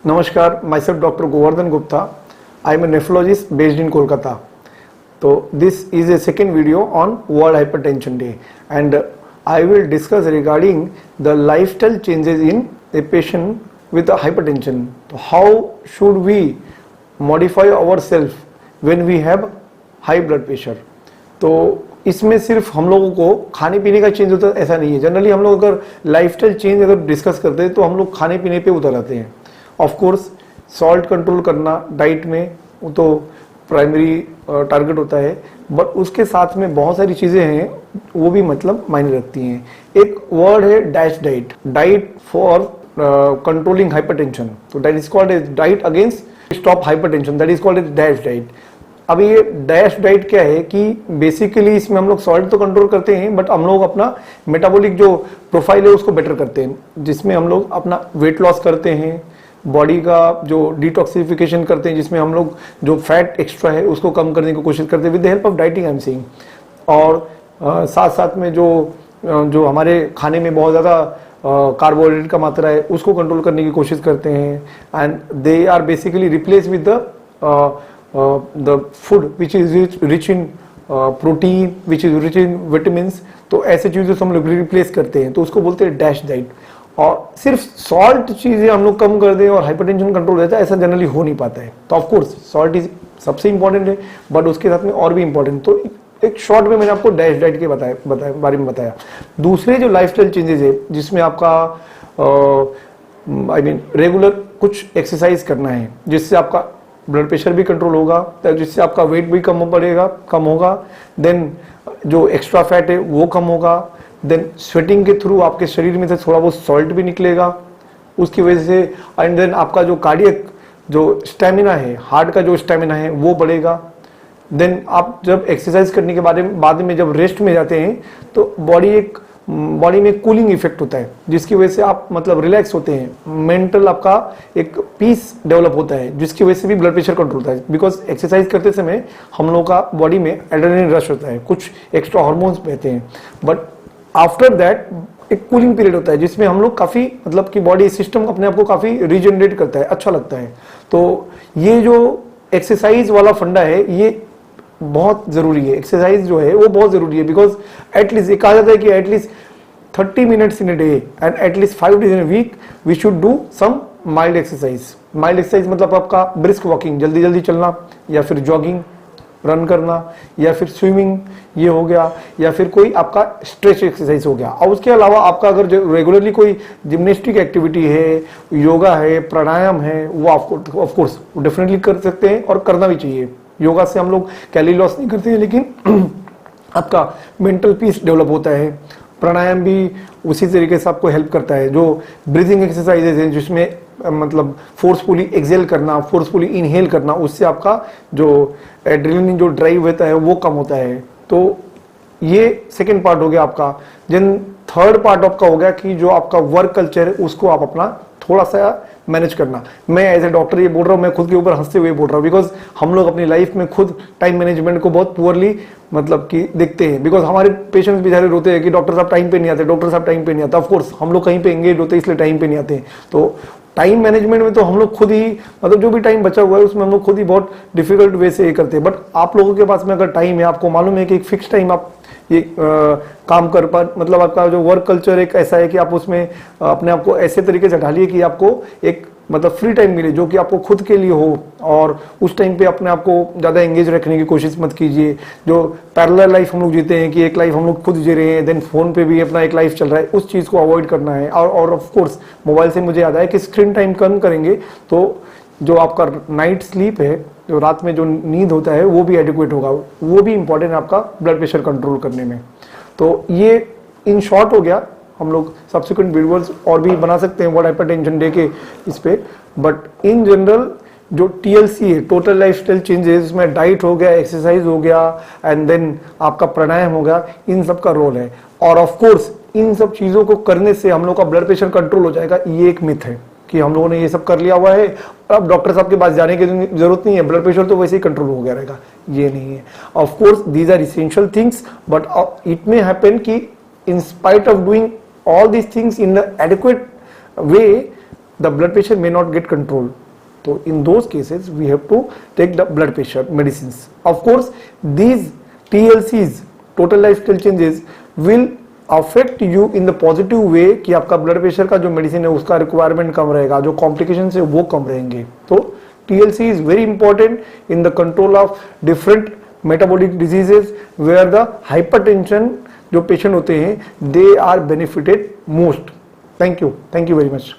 Namaskar, myself Dr. Govardhan Gupta. I am a nephrologist based in Kolkata. So this is a second video on World Hypertension Day, and I will discuss regarding the lifestyle changes in a patient with a hypertension. So how should we modify ourselves when we have high blood pressure? तो इसमें सिर्फ हम लोगों को खाने पीने का change होता है ऐसा नहीं है. जनरली हम लोग अगर लाइफस्टाइल चेंज अगर डिस्कस करते हैं तो हम लोग खाने पीने पे उतर आते हैं. ऑफ कोर्स सॉल्ट कंट्रोल करना डाइट में वो तो प्राइमरी टारगेट होता है, बट उसके साथ में बहुत सारी चीज़ें हैं वो भी मतलब मायने रखती हैं. एक वर्ड है dash diet, diet for controlling hypertension. तो that is called as diet against stop hypertension, that is called as dash diet. अब ये डैश डाइट क्या है कि बेसिकली इसमें हम लोग सॉल्ट तो कंट्रोल करते हैं, बट हम लोग अपना मेटाबॉलिक जो प्रोफाइल है उसको बेटर करते हैं, जिसमें हम लोग अपना वेट लॉस करते हैं, बॉडी का जो डिटॉक्सिफिकेशन करते हैं, जिसमें हम लोग जो फैट एक्स्ट्रा है उसको कम करने की कोशिश करते हैं with the help of dieting I am saying. और साथ साथ में जो हमारे खाने में बहुत ज़्यादा कार्बोहाइड्रेट का मात्रा है उसको कंट्रोल करने की कोशिश करते हैं. And they are basically replace with the food which is rich in protein, which is rich in vitamins. तो ऐसे चीज़ों से हम लोग रिप्लेस करते हैं, तो उसको बोलते हैं डैश डाइट. और सिर्फ सॉल्ट चीज़ें हम लोग कम कर दें और हाइपरटेंशन कंट्रोल रहता है, ऐसा जनरली हो नहीं पाता है. तो ऑफ कोर्स सॉल्ट इज सबसे इंपॉर्टेंट है, बट उसके साथ में और भी इंपॉर्टेंट. तो एक शॉर्ट में मैंने आपको डैश डाइट के बारे में बताया. दूसरे जो लाइफस्टाइल चेंजेस है जिसमें आपका आई मीन रेगुलर कुछ एक्सरसाइज करना है, जिससे आपका ब्लड प्रेशर भी कंट्रोल होगा, जिससे आपका वेट भी कम होगा. देन जो एक्स्ट्रा फैट है वो कम होगा. देन स्वेटिंग के थ्रू आपके शरीर में से थोड़ा बहुत सॉल्ट भी निकलेगा उसकी वजह से. एंड देन आपका जो कार्डियक जो स्टेमिना है, हार्ट का जो स्टेमिना है वो बढ़ेगा. देन आप जब एक्सरसाइज करने के बाद में जब रेस्ट में जाते हैं तो बॉडी में कूलिंग इफेक्ट होता है, जिसकी वजह से आप मतलब रिलैक्स होते हैं. मेंटल आपका एक पीस डेवलप होता है, जिसकी वजह से भी ब्लड प्रेशर कंट्रोल होता है. बिकॉज एक्सरसाइज करते समय हम लोग का बॉडी में एड्रेनलिन रश होता है, कुछ एक्स्ट्रा हार्मोन्स बहते हैं, बट आफ्टर दैट एक कूलिंग पीरियड होता है जिसमें हम लोग काफ़ी मतलब कि बॉडी सिस्टम अपने आप को काफ़ी रीजनरेट करता है, अच्छा लगता है. तो ये जो एक्सरसाइज वाला फंडा है ये बहुत ज़रूरी है. एक्सरसाइज जो है वो बहुत ज़रूरी है, बिकॉज एटलीस्ट ये कहा जाता है कि at least 30 minutes in a day and at least 5 days in a week we should do some mild exercise. Mild exercise मतलब आपका ब्रिस्क वॉकिंग, जल्दी जल्दी चलना, या फिर जॉगिंग, रन करना, या फिर स्विमिंग ये हो गया, या फिर कोई आपका स्ट्रेच एक्सरसाइज हो गया. और उसके अलावा आपका अगर रेगुलरली कोई जिम्नेस्टिक एक्टिविटी है, योगा है, प्राणायाम है, वो आपको ऑफ कोर्स डेफिनेटली कर सकते हैं और करना भी चाहिए. योगा से हम लोग कैलोरी लॉस नहीं करते हैं, लेकिन आपका मेंटल पीस डेवलप होता है. प्राणायाम भी उसी तरीके से आपको हेल्प करता है. जो ब्रीदिंग एक्सरसाइजेज हैं जिसमें मतलब फोर्सफुली एक्सेल करना, फोर्सफुली इनहेल करना, उससे आपका जो एड्रेनलिन जो ड्राइव होता है वो कम होता है. तो ये सेकेंड पार्ट हो गया आपका. देन थर्ड पार्ट आपका हो गया कि जो आपका वर्क कल्चर है उसको आप अपना थोड़ा सा मैनेज करना. मैं एज ए डॉक्टर ये बोल रहा हूँ, मैं खुद के ऊपर हंसते हुए बोल रहा हूँ, बिकॉज हम लोग अपनी लाइफ में खुद टाइम मैनेजमेंट को बहुत पुअरली मतलब कि देखते हैं. बिकॉज हमारे पेशेंट्स बेचारे रोते हैं कि डॉक्टर साहब टाइम पे नहीं आते, डॉक्टर साहब टाइम पे नहीं आते. ऑफकोर्स हम लोग कहीं पे एंगेज होते हैं इसलिए टाइम पे नहीं आते. तो टाइम मैनेजमेंट में तो हम लोग खुद ही मतलब जो भी टाइम बचा हुआ है उसमें हम लोग खुद ही बहुत डिफिकल्ट वे से ये करते हैं. बट आप लोगों के पास में अगर टाइम है, आपको मालूम है कि एक फिक्स टाइम आप ये काम कर पा मतलब आपका जो वर्क कल्चर एक ऐसा है कि आप उसमें अपने आप को ऐसे तरीके से ढालिए कि आपको एक मतलब फ्री टाइम मिले जो कि आपको खुद के लिए हो, और उस टाइम पे अपने आप को ज़्यादा एंगेज रखने की कोशिश मत कीजिए. जो पैरेलल लाइफ हम लोग जीते हैं कि एक लाइफ हम लोग खुद जी रहे हैं, देन फोन पे भी अपना एक लाइफ चल रहा है, उस चीज़ को अवॉइड करना है. और ऑफ कोर्स मोबाइल से मुझे याद आया कि स्क्रीन टाइम कम करेंगे तो जो आपका नाइट स्लीप है, जो रात में जो नींद होता है वो भी एडिक्वेट होगा, वो भी इंपॉर्टेंट है आपका ब्लड प्रेशर कंट्रोल करने में. तो ये इन शॉर्ट हो गया. हम लोग सब्सिक्वेंट वीडियोस और भी बना सकते हैं वर्ल्ड हाइपरटेंशन डे के इस पे, बट इन जनरल जो TLC है, टोटल लाइफस्टाइल चेंजेस, इसमें डाइट हो गया, एक्सरसाइज हो गया, एंड देन आपका प्राणायाम हो गया, इन सब का रोल है. और ऑफ कोर्स इन सब चीज़ों को करने से हम लोग का ब्लड प्रेशर कंट्रोल हो जाएगा, ये एक मिथ है कि हम लोगों ने ये सब कर लिया हुआ है, अब डॉक्टर साहब के पास जाने की जरूरत नहीं है, ब्लड प्रेशर तो वैसे ही कंट्रोल हो गया रहेगा. ये नहीं है. Of course these are essential things, but it may happen कि in spite of doing all these things in the adequate way, the blood pressure may not get controlled. So in those cases we have to take the blood pressure medicines. Of course these TLCs, total lifestyle changes, will affect you in the positive way कि आपका blood pressure का जो medicine है उसका requirement कम रहेगा, जो complication है वो कम रहेंगे. तो TLC is very important in the control of different metabolic diseases where the hypertension जो पेशेंट होते हैं they are benefited most. Thank you very much.